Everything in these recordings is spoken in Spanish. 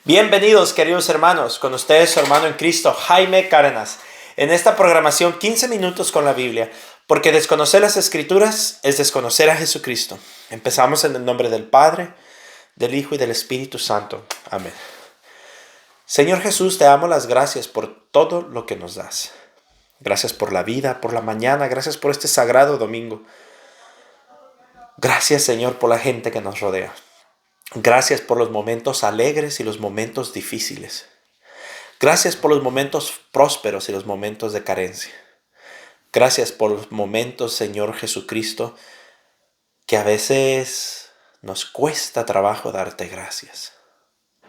Bienvenidos, queridos hermanos, con ustedes su hermano en Cristo, Jaime Cárdenas, en esta programación 15 minutos con la Biblia, porque desconocer las Escrituras es desconocer a Jesucristo. Empezamos en el nombre del Padre, del Hijo y del Espíritu Santo. Amén. Señor Jesús, te damos las gracias por todo lo que nos das. Gracias por la vida, por la mañana, gracias por este sagrado domingo. Gracias, Señor, por la gente que nos rodea. Gracias por los momentos alegres y los momentos difíciles. Gracias por los momentos prósperos y los momentos de carencia. Gracias por los momentos, Señor Jesucristo, que a veces nos cuesta trabajo darte gracias.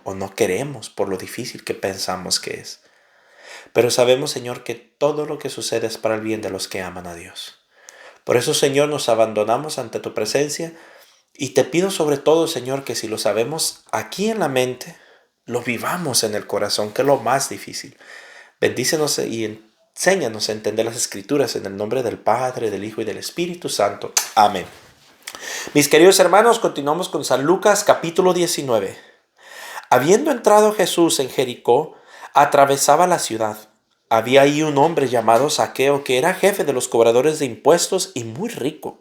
O no queremos por lo difícil que pensamos que es. Pero sabemos, Señor, que todo lo que sucede es para el bien de los que aman a Dios. Por eso, Señor, nos abandonamos ante tu presencia y te pido sobre todo, Señor, que si lo sabemos aquí en la mente, lo vivamos en el corazón, que es lo más difícil. Bendícenos y enséñanos a entender las Escrituras en el nombre del Padre, del Hijo y del Espíritu Santo. Amén. Mis queridos hermanos, continuamos con San Lucas capítulo 19. Habiendo entrado Jesús en Jericó, atravesaba la ciudad. Había ahí un hombre llamado Zaqueo, que era jefe de los cobradores de impuestos y muy rico.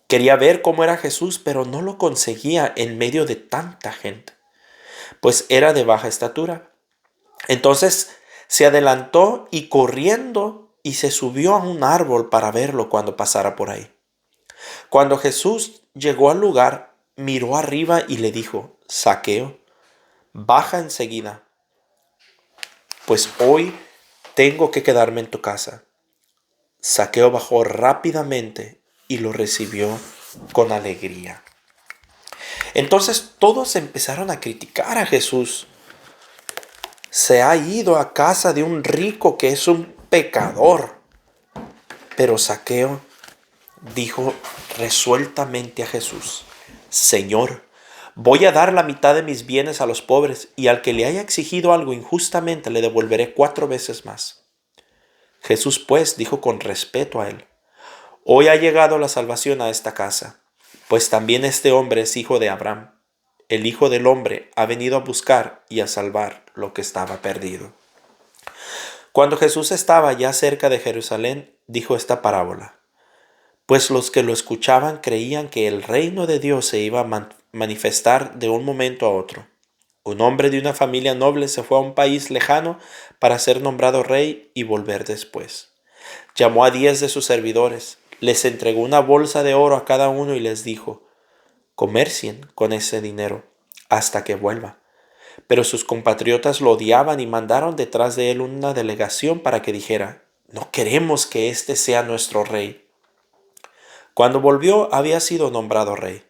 Quería ver cómo era Jesús, pero no lo conseguía en medio de tanta gente, pues era de baja estatura. Entonces se adelantó y corriendo y se subió a un árbol para verlo cuando pasara por ahí. Cuando Jesús llegó al lugar, miró arriba y le dijo: Zaqueo, baja enseguida, pues hoy tengo que quedarme en tu casa. Zaqueo bajó rápidamente y lo recibió con alegría. Entonces todos empezaron a criticar a Jesús. Se ha ido a casa de un rico que es un pecador. Pero Zaqueo dijo resueltamente a Jesús: Señor, voy a dar la mitad de mis bienes a los pobres, y al que le haya exigido algo injustamente le devolveré 4 veces más. Jesús pues dijo con respeto a él: Hoy ha llegado la salvación a esta casa, pues también este hombre es hijo de Abraham. El Hijo del Hombre ha venido a buscar y a salvar lo que estaba perdido. Cuando Jesús estaba ya cerca de Jerusalén, dijo esta parábola: Pues los que lo escuchaban creían que el reino de Dios se iba a manifestar de un momento a otro. Un hombre de una familia noble se fue a un país lejano para ser nombrado rey y volver después. Llamó a 10 de sus servidores, les entregó una bolsa de oro a cada uno y les dijo: Comercien con ese dinero hasta que vuelva. Pero sus compatriotas lo odiaban y mandaron detrás de él una delegación para que dijera: No queremos que este sea nuestro rey. Cuando volvió había sido nombrado rey.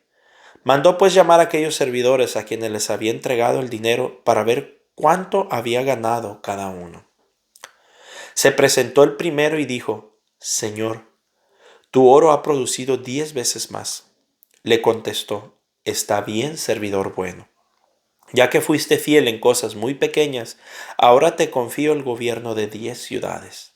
Mandó pues llamar a aquellos servidores a quienes les había entregado el dinero para ver cuánto había ganado cada uno. Se presentó el primero y dijo: Señor, tu oro ha producido 10 veces más. Le contestó: Está bien, servidor bueno. Ya que fuiste fiel en cosas muy pequeñas, ahora te confío el gobierno de 10 ciudades.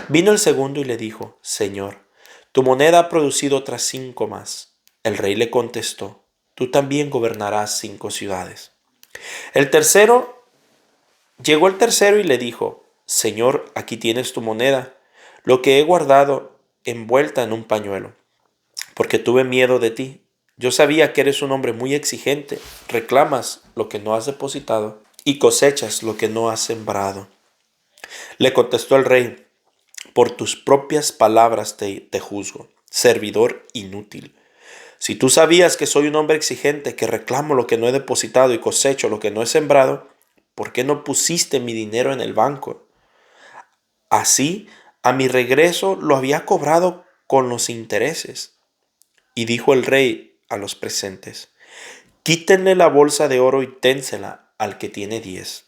Vino el segundo y le dijo: Señor, tu moneda ha producido otras 5 más. El rey le contestó: Tú también gobernarás 5 ciudades. Llegó el tercero y le dijo: Señor, aquí tienes tu moneda, lo que he guardado envuelta en un pañuelo, porque tuve miedo de ti. Yo sabía que eres un hombre muy exigente, reclamas lo que no has depositado y cosechas lo que no has sembrado. Le contestó el rey: Por tus propias palabras te juzgo, servidor inútil. Si tú sabías que soy un hombre exigente, que reclamo lo que no he depositado y cosecho lo que no he sembrado, ¿por qué no pusiste mi dinero en el banco? Así, a mi regreso lo había cobrado con los intereses. Y dijo el rey a los presentes: Quítenle la bolsa de oro y ténsela al que tiene 10.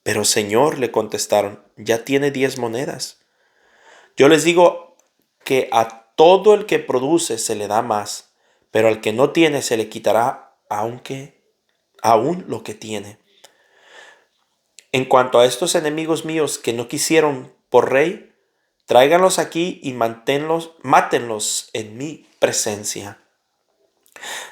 Pero señor, le contestaron, ya tiene 10 monedas. Yo les digo que a todo el que produce se le da más, pero al que no tiene se le quitará aún lo que tiene. En cuanto a estos enemigos míos que no quisieron por rey, tráiganlos aquí y mátenlos en mi presencia.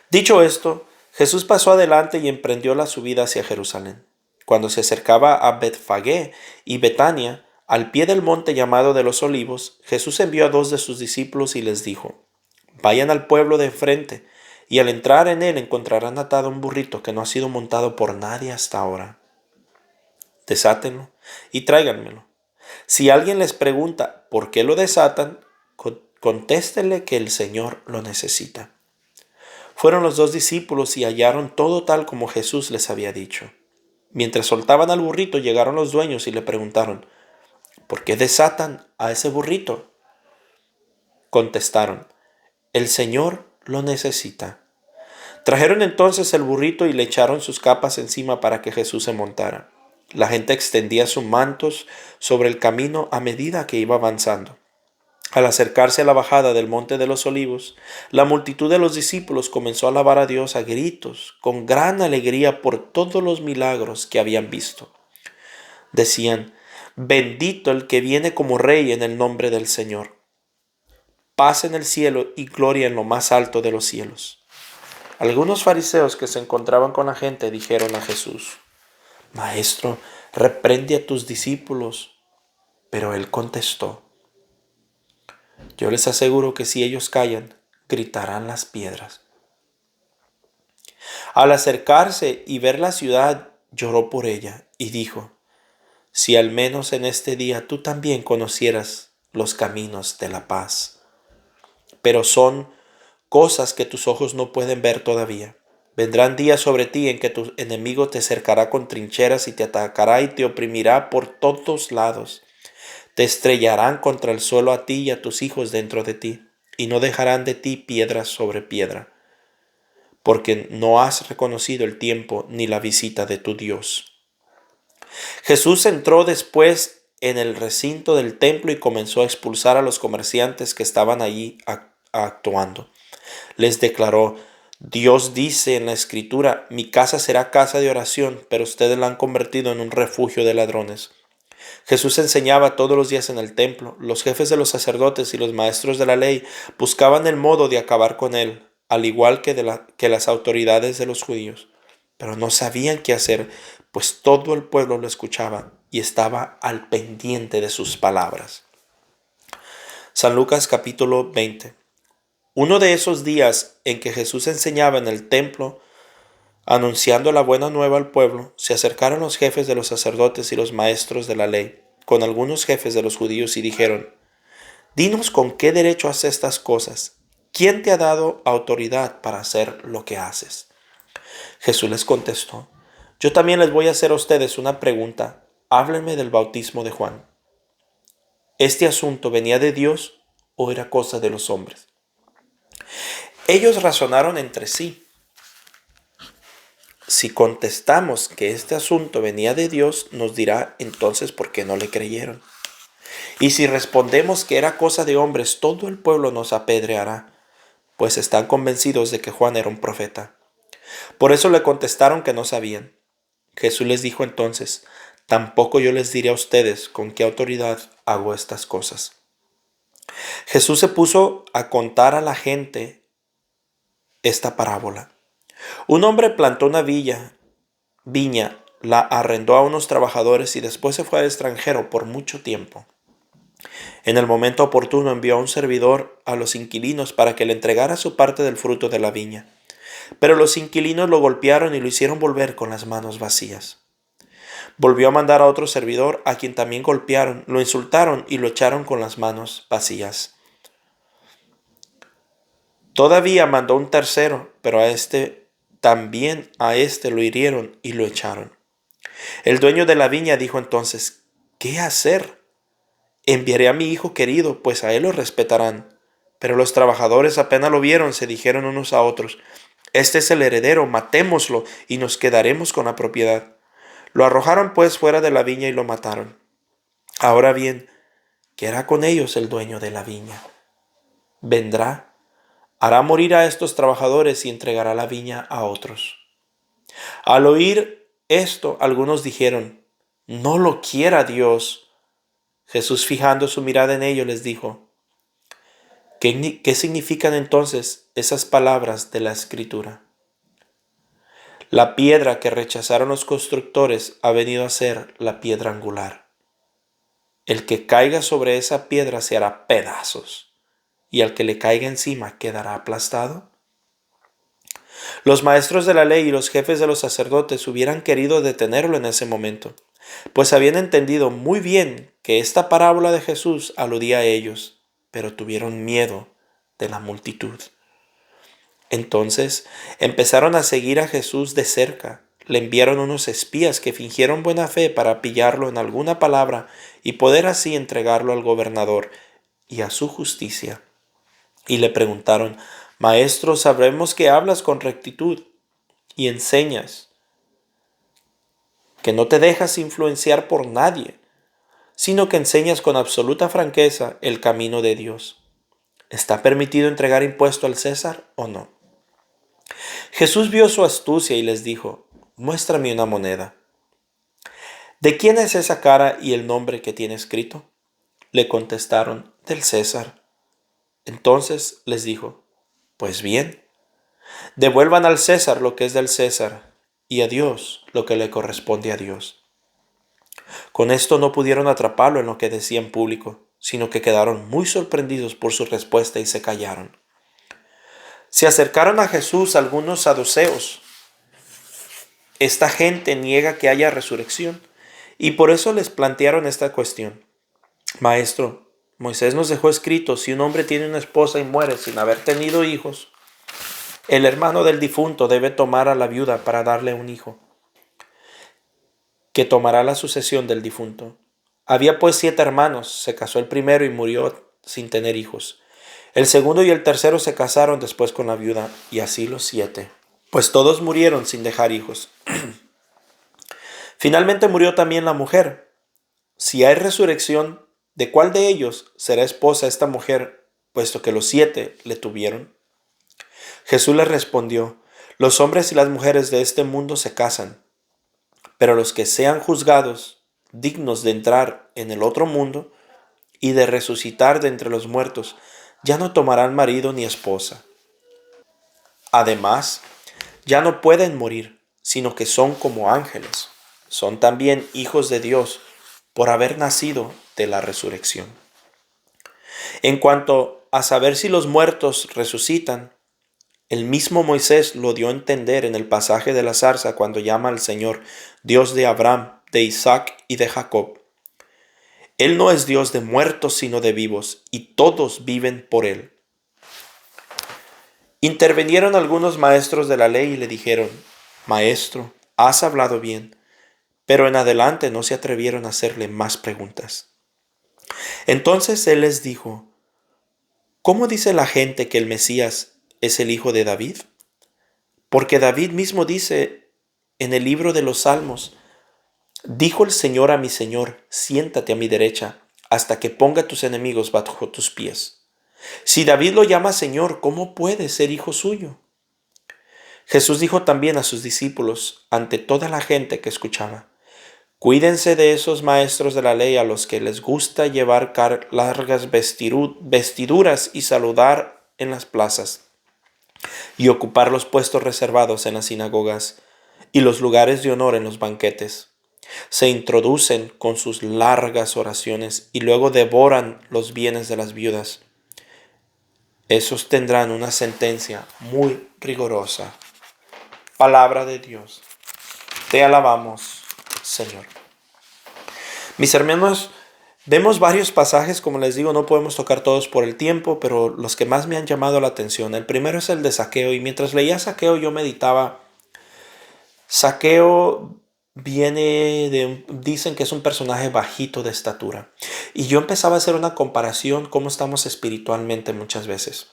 Dicho esto, Jesús pasó adelante y emprendió la subida hacia Jerusalén. Cuando se acercaba a Betfagé y Betania, al pie del monte llamado de los Olivos, Jesús envió a 2 de sus discípulos y les dijo: Vayan al pueblo de enfrente, y al entrar en él encontrarán atado un burrito que no ha sido montado por nadie hasta ahora. Desátenlo y tráiganmelo. Si alguien les pregunta por qué lo desatan, contéstenle que el Señor lo necesita. Fueron los 2 discípulos y hallaron todo tal como Jesús les había dicho. Mientras soltaban al burrito, llegaron los dueños y le preguntaron: ¿por qué desatan a ese burrito? Contestaron: el Señor lo necesita. Trajeron entonces el burrito y le echaron sus capas encima para que Jesús se montara. La gente extendía sus mantos sobre el camino a medida que iba avanzando. Al acercarse a la bajada del monte de los Olivos, la multitud de los discípulos comenzó a alabar a Dios a gritos, con gran alegría por todos los milagros que habían visto. Decían: bendito el que viene como rey en el nombre del Señor. Paz en el cielo y gloria en lo más alto de los cielos. Algunos fariseos que se encontraban con la gente dijeron a Jesús: Maestro, reprende a tus discípulos. Pero él contestó: yo les aseguro que si ellos callan, gritarán las piedras. Al acercarse y ver la ciudad, lloró por ella y dijo: si al menos en este día tú también conocieras los caminos de la paz. Pero son cosas que tus ojos no pueden ver todavía. Vendrán días sobre ti en que tu enemigo te cercará con trincheras y te atacará y te oprimirá por todos lados. Te estrellarán contra el suelo a ti y a tus hijos dentro de ti, y no dejarán de ti piedra sobre piedra, porque no has reconocido el tiempo ni la visita de tu Dios. Jesús entró después en el recinto del templo y comenzó a expulsar a los comerciantes que estaban allí actuando. Les declaró: Dios dice en la Escritura: mi casa será casa de oración, pero ustedes la han convertido en un refugio de ladrones. Jesús enseñaba todos los días en el templo. Los jefes de los sacerdotes y los maestros de la ley buscaban el modo de acabar con él, al igual que las autoridades de los judíos. Pero no sabían qué hacer, pues todo el pueblo lo escuchaba y estaba al pendiente de sus palabras. San Lucas capítulo 20. Uno de esos días en que Jesús enseñaba en el templo, anunciando la buena nueva al pueblo, se acercaron los jefes de los sacerdotes y los maestros de la ley, con algunos jefes de los judíos, y dijeron: dinos con qué derecho haces estas cosas. ¿Quién te ha dado autoridad para hacer lo que haces? Jesús les contestó: yo también les voy a hacer a ustedes una pregunta. Háblenme del bautismo de Juan. ¿Este asunto venía de Dios o era cosa de los hombres? Ellos razonaron entre sí. Si contestamos que este asunto venía de Dios, nos dirá entonces por qué no le creyeron. Y si respondemos que era cosa de hombres, todo el pueblo nos apedreará, pues están convencidos de que Juan era un profeta. Por eso le contestaron que no sabían. Jesús les dijo entonces: tampoco yo les diré a ustedes con qué autoridad hago estas cosas. Jesús se puso a contar a la gente esta parábola. Un hombre plantó una viña, la arrendó a unos trabajadores y después se fue al extranjero por mucho tiempo. En el momento oportuno envió a un servidor a los inquilinos para que le entregara su parte del fruto de la viña. Pero los inquilinos lo golpearon y lo hicieron volver con las manos vacías. Volvió a mandar a otro servidor, a quien también golpearon, lo insultaron y lo echaron con las manos vacías. Todavía mandó un tercero, pero también a este lo hirieron y lo echaron. El dueño de la viña dijo entonces: ¿qué hacer? Enviaré a mi hijo querido, pues a él lo respetarán. Pero los trabajadores apenas lo vieron, se dijeron unos a otros: este es el heredero, matémoslo y nos quedaremos con la propiedad. Lo arrojaron pues fuera de la viña y lo mataron. Ahora bien, ¿qué hará con ellos el dueño de la viña? Vendrá, hará morir a estos trabajadores y entregará la viña a otros. Al oír esto, algunos dijeron: no lo quiera Dios. Jesús, fijando su mirada en ellos, les dijo: ¿Qué significan entonces esas palabras de la Escritura? La piedra que rechazaron los constructores ha venido a ser la piedra angular. El que caiga sobre esa piedra se hará pedazos, y al que le caiga encima quedará aplastado. Los maestros de la ley y los jefes de los sacerdotes hubieran querido detenerlo en ese momento, pues habían entendido muy bien que esta parábola de Jesús aludía a ellos, pero tuvieron miedo de la multitud. Entonces empezaron a seguir a Jesús de cerca. Le enviaron unos espías que fingieron buena fe para pillarlo en alguna palabra y poder así entregarlo al gobernador y a su justicia. Y le preguntaron: Maestro, sabremos que hablas con rectitud y enseñas, que no te dejas influenciar por nadie, sino que enseñas con absoluta franqueza el camino de Dios. ¿Está permitido entregar impuesto al César o no? Jesús vio su astucia y les dijo: Muéstrame una moneda. ¿De quién es esa cara y el nombre que tiene escrito? Le contestaron: Del César. Entonces les dijo: Pues bien, devuelvan al César lo que es del César, y a Dios lo que le corresponde a Dios. Con esto no pudieron atraparlo en lo que decía en público, sino que quedaron muy sorprendidos por su respuesta y se callaron. Se acercaron a Jesús algunos saduceos. Esta gente niega que haya resurrección, y por eso les plantearon esta cuestión. Maestro, Moisés nos dejó escrito: si un hombre tiene una esposa y muere sin haber tenido hijos, el hermano del difunto debe tomar a la viuda para darle un hijo, que tomará la sucesión del difunto. Había pues 7 hermanos, se casó el primero y murió sin tener hijos. El segundo y el tercero se casaron después con la viuda, y así los 7. Pues todos murieron sin dejar hijos. Finalmente murió también la mujer. Si hay resurrección, ¿de cuál de ellos será esposa esta mujer, puesto que los 7 le tuvieron? Jesús les respondió: Los hombres y las mujeres de este mundo se casan, pero los que sean juzgados dignos de entrar en el otro mundo y de resucitar de entre los muertos, ya no tomarán marido ni esposa. Además, ya no pueden morir, sino que son como ángeles. Son también hijos de Dios por haber nacido de la resurrección. En cuanto a saber si los muertos resucitan, el mismo Moisés lo dio a entender en el pasaje de la zarza cuando llama al Señor Dios de Abraham, de Isaac y de Jacob. Él no es Dios de muertos sino de vivos, y todos viven por Él. Intervinieron algunos maestros de la ley y le dijeron: Maestro, has hablado bien. Pero en adelante no se atrevieron a hacerle más preguntas. Entonces él les dijo: ¿Cómo dice la gente que el Mesías es el hijo de David? Porque David mismo dice en el libro de los Salmos: Dijo el Señor a mi Señor: siéntate a mi derecha, hasta que ponga tus enemigos bajo tus pies. Si David lo llama Señor, ¿cómo puede ser hijo suyo? Jesús dijo también a sus discípulos ante toda la gente que escuchaba: Cuídense de esos maestros de la ley a los que les gusta llevar largas vestiduras y saludar en las plazas, y ocupar los puestos reservados en las sinagogas y los lugares de honor en los banquetes. Se introducen con sus largas oraciones y luego devoran los bienes de las viudas. Esos tendrán una sentencia muy rigurosa. Palabra de Dios. Te alabamos, Señor. Mis hermanos, vemos varios pasajes, como les digo, no podemos tocar todos por el tiempo, pero los que más me han llamado la atención. El primero es el de Zaqueo, y mientras leía Zaqueo yo meditaba. Zaqueo dicen que es un personaje bajito de estatura. Y yo empezaba a hacer una comparación cómo estamos espiritualmente muchas veces.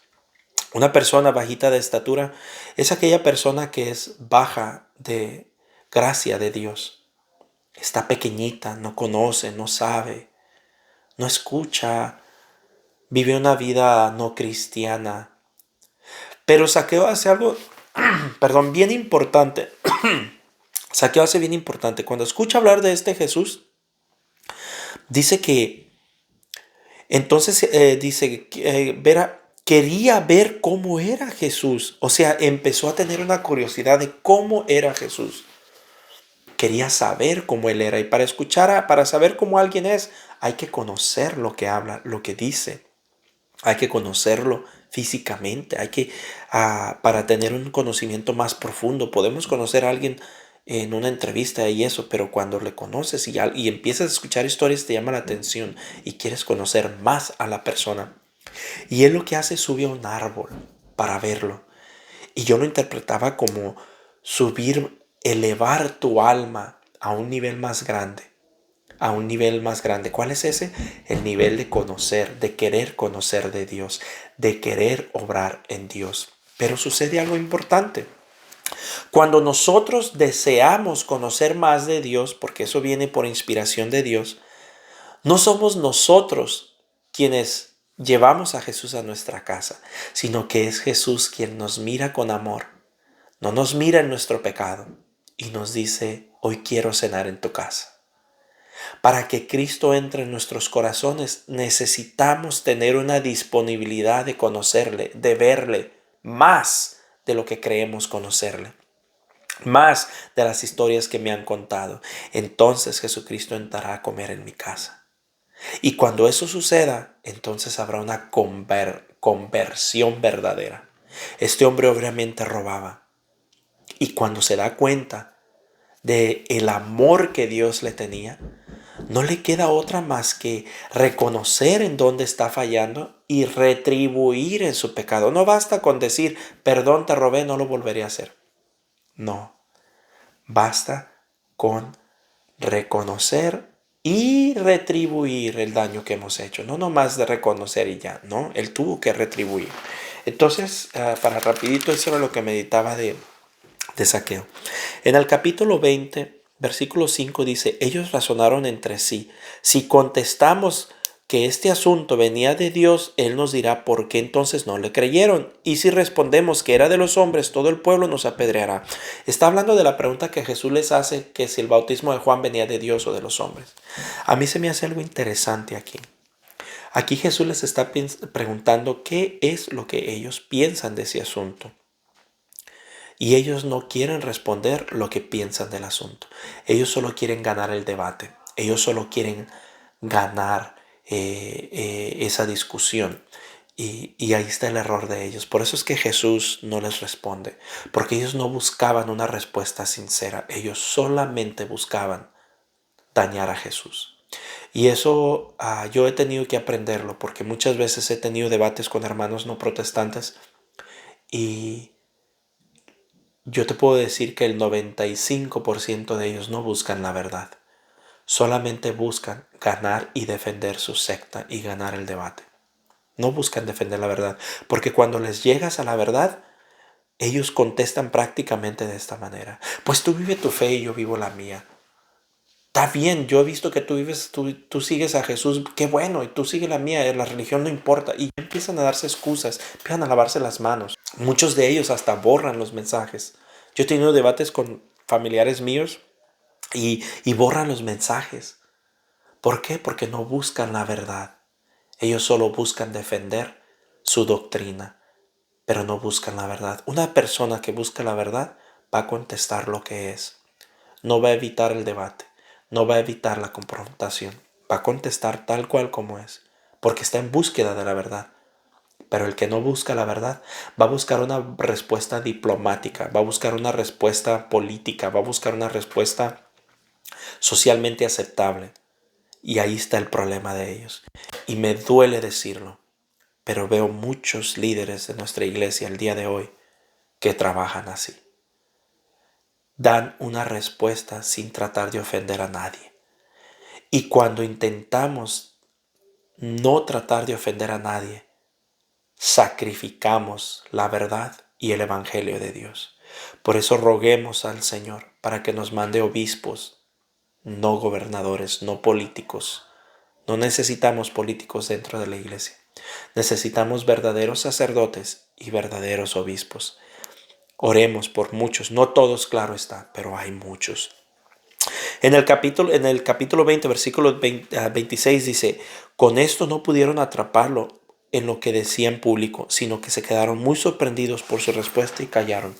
Una persona bajita de estatura es aquella persona que es baja de gracia de Dios. Está pequeñita, no conoce, no sabe, no escucha, vive una vida no cristiana. Pero Zaqueo hace algo, bien importante. Zaqueo hace bien importante. Cuando escucha hablar de este Jesús, dice que, entonces verá quería ver cómo era Jesús. O sea, empezó a tener una curiosidad de cómo era Jesús. Quería saber cómo él era. Y para saber cómo alguien es, hay que conocer lo que habla, lo que dice. Hay que conocerlo físicamente. Para tener un conocimiento más profundo. Podemos conocer a alguien en una entrevista y eso, pero cuando le conoces y empiezas a escuchar historias, te llama la atención y quieres conocer más a la persona. Y él lo que hace es subir a un árbol para verlo. Y yo lo interpretaba como subir, elevar tu alma a un nivel más grande. A un nivel más grande. ¿Cuál es ese? El nivel de conocer, de querer conocer de Dios, de querer obrar en Dios. Pero sucede algo importante. Cuando nosotros deseamos conocer más de Dios, porque eso viene por inspiración de Dios, no somos nosotros quienes llevamos a Jesús a nuestra casa, sino que es Jesús quien nos mira con amor, no nos mira en nuestro pecado y nos dice, hoy quiero cenar en tu casa. Para que Cristo entre en nuestros corazones necesitamos tener una disponibilidad de conocerle, de verle más de lo que creemos conocerle, más de las historias que me han contado. Entonces Jesucristo entrará a comer en mi casa. Y cuando eso suceda, entonces habrá una conversión verdadera. Este hombre obviamente robaba. Y cuando se da cuenta de el amor que Dios le tenía, no le queda otra más que reconocer en dónde está fallando y retribuir en su pecado. No basta con decir, perdón, te robé, no lo volveré a hacer. No, basta con reconocer y retribuir el daño que hemos hecho. No nomás de reconocer y ya, no, él tuvo que retribuir. Entonces, para rapidito, eso era lo que meditaba de Zaqueo. En el capítulo 20, versículo 5 dice, ellos razonaron entre sí. Si contestamos que este asunto venía de Dios, Él nos dirá por qué entonces no le creyeron. Y si respondemos que era de los hombres, todo el pueblo nos apedreará. Está hablando de la pregunta que Jesús les hace, que si el bautismo de Juan venía de Dios o de los hombres. A mí se me hace algo interesante aquí. Aquí Jesús les está preguntando qué es lo que ellos piensan de ese asunto. Y ellos no quieren responder lo que piensan del asunto. Ellos solo quieren ganar el debate. Ellos solo quieren ganar esa discusión. Y ahí está el error de ellos. Por eso es que Jesús no les responde. Porque ellos no buscaban una respuesta sincera. Ellos solamente buscaban dañar a Jesús. Y eso yo he tenido que aprenderlo. Porque muchas veces he tenido debates con hermanos no protestantes. Y yo te puedo decir que el 95% de ellos no buscan la verdad. Solamente buscan ganar y defender su secta y ganar el debate. No buscan defender la verdad, porque cuando les llegas a la verdad, ellos contestan prácticamente de esta manera. Pues tú vive tu fe y yo vivo la mía. Está bien, yo he visto que tú sigues a Jesús, qué bueno, y tú sigues la mía, la religión no importa. Y empiezan a darse excusas, empiezan a lavarse las manos. Muchos de ellos hasta borran los mensajes. Yo he tenido debates con familiares míos y borran los mensajes. ¿Por qué? Porque no buscan la verdad. Ellos solo buscan defender su doctrina, pero no buscan la verdad. Una persona que busca la verdad va a contestar lo que es. No va a evitar el debate, no va a evitar la confrontación. Va a contestar tal cual como es, porque está en búsqueda de la verdad. Pero el que no busca la verdad va a buscar una respuesta diplomática, va a buscar una respuesta política, va a buscar una respuesta socialmente aceptable. Y ahí está el problema de ellos. Y me duele decirlo, pero veo muchos líderes de nuestra iglesia el día de hoy que trabajan así. Dan una respuesta sin tratar de ofender a nadie. Y cuando intentamos no tratar de ofender a nadie, sacrificamos la verdad y el evangelio de Dios. Por eso roguemos al Señor para que nos mande obispos, no gobernadores, no políticos. No necesitamos políticos dentro de la iglesia. Necesitamos verdaderos sacerdotes y verdaderos obispos. Oremos por muchos, no todos, claro está, pero hay muchos. En el capítulo 20, versículo 26 dice, con esto no pudieron atraparlo en lo que decía en público, sino que se quedaron muy sorprendidos por su respuesta y callaron.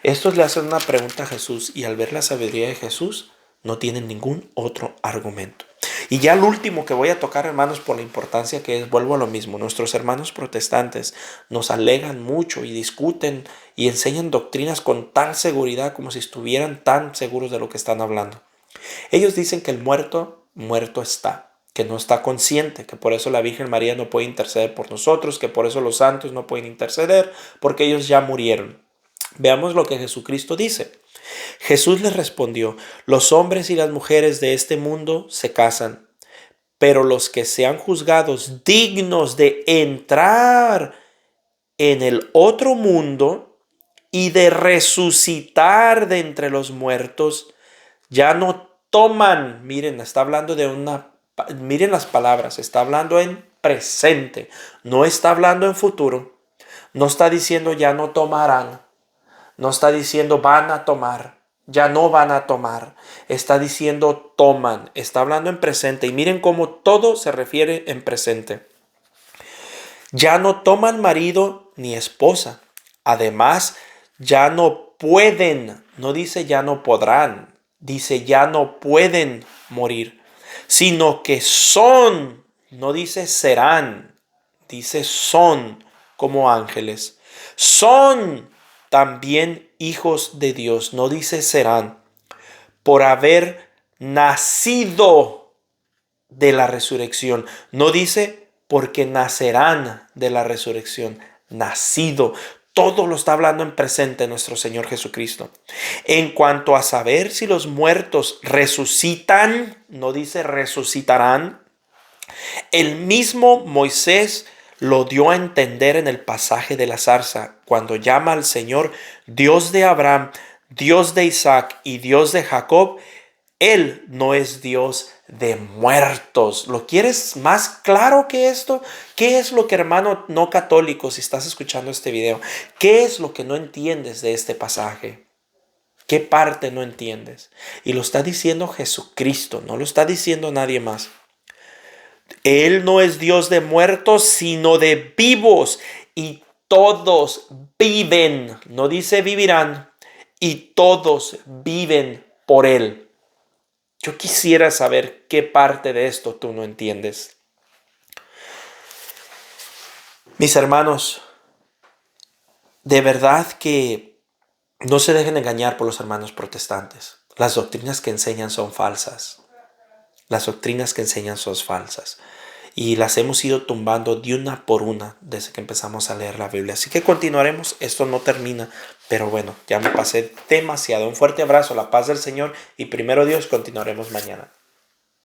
Estos le hacen una pregunta a Jesús y al ver la sabiduría de Jesús no tienen ningún otro argumento. Y ya el último que voy a tocar, hermanos, por la importancia que es, vuelvo a lo mismo. Nuestros hermanos protestantes nos alegan mucho y discuten y enseñan doctrinas con tal seguridad como si estuvieran tan seguros de lo que están hablando. Ellos dicen que el muerto, muerto está, que no está consciente, que por eso la Virgen María no puede interceder por nosotros, que por eso los santos no pueden interceder, porque ellos ya murieron. Veamos lo que Jesucristo dice. Jesús les respondió: los hombres y las mujeres de este mundo se casan, pero los que sean juzgados dignos de entrar en el otro mundo y de resucitar de entre los muertos, ya no toman, miren, está hablando miren las palabras, está hablando en presente, no está hablando en futuro, no está diciendo ya no tomarán, no está diciendo van a tomar, ya no van a tomar, está diciendo toman, está hablando en presente y miren cómo todo se refiere en presente. Ya no toman marido ni esposa, además ya no pueden, no dice ya no podrán, dice ya no pueden morir, sino que son, no dice serán, dice son como ángeles, son también hijos de Dios, no dice serán, por haber nacido de la resurrección, no dice porque nacerán de la resurrección, nacido. Todo lo está hablando en presente nuestro Señor Jesucristo. En cuanto a saber si los muertos resucitan, no dice resucitarán, el mismo Moisés lo dio a entender en el pasaje de la zarza, cuando llama al Señor Dios de Abraham, Dios de Isaac y Dios de Jacob. Él no es Dios de muertos. ¿Lo quieres más claro que esto? ¿Qué es lo que, hermano no católico, si estás escuchando este video, qué es lo que no entiendes de este pasaje? ¿Qué parte no entiendes? Y lo está diciendo Jesucristo, no lo está diciendo nadie más. Él no es Dios de muertos, sino de vivos. Y todos viven, no dice vivirán, y todos viven por Él. Yo quisiera saber qué parte de esto tú no entiendes. Mis hermanos, de verdad que no se dejen engañar por los hermanos protestantes. Las doctrinas que enseñan son falsas. Las doctrinas que enseñan son falsas. Y las hemos ido tumbando de una por una desde que empezamos a leer la Biblia. Así que continuaremos. Esto no termina. Pero bueno, ya me pasé demasiado. Un fuerte abrazo, la paz del Señor. Y primero Dios, continuaremos mañana.